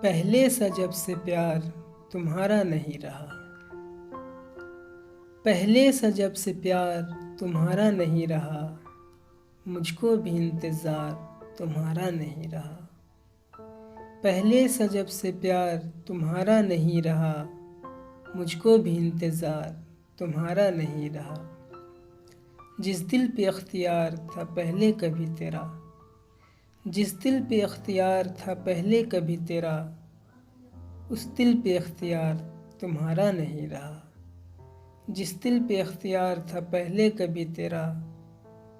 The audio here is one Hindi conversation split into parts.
पहले सा जब से प्यार तुम्हारा नहीं रहा। पहले सा जब से प्यार तुम्हारा नहीं रहा, मुझको भी इंतज़ार तुम्हारा नहीं रहा। पहले सा जब से प्यार तुम्हारा नहीं रहा, मुझको भी इंतज़ार तुम्हारा नहीं रहा। जिस दिल पे अख्तियार था पहले कभी तेरा, जिस दिल पे अख्तियार था पहले कभी तेरा, उस दिल पे अख्तियार तुम्हारा नहीं रहा। जिस दिल पे अख्तियार था पहले कभी तेरा,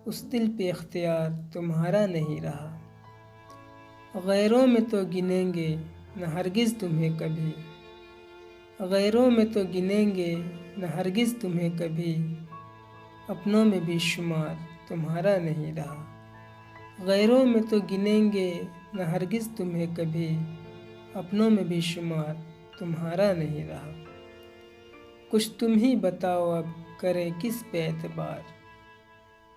उस दिल पे अख्तियार तुम्हारा नहीं रहा। गैरों में तो गिनेंगे न हरगिज़ तुम्हें कभी, गैरों में तो गिनेंगे न हरगिज़ तुम्हें कभी, अपनों में भी शुमार तुम्हारा नहीं रहा। गैरों में तो गिनेंगे न हरगिज़ तुम्हें कभी, अपनों में भी शुमार तुम्हारा नहीं रहा। कुछ तुम ही बताओ अब करें किस पे एतबार,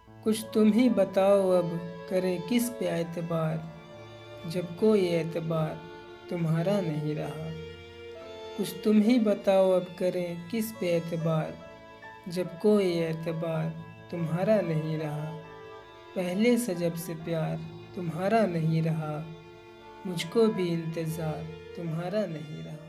कुछ तुम ही बताओ अब करें किस पे एतबार, जब कोई एतबार तुम्हारा नहीं रहा। कुछ तुम ही बताओ अब करें किस पे एतबार, जब कोई एतबार तुम्हारा नहीं रहा। पहले से जब से प्यार तुम्हारा नहीं रहा, मुझको भी इंतज़ार तुम्हारा नहीं रहा।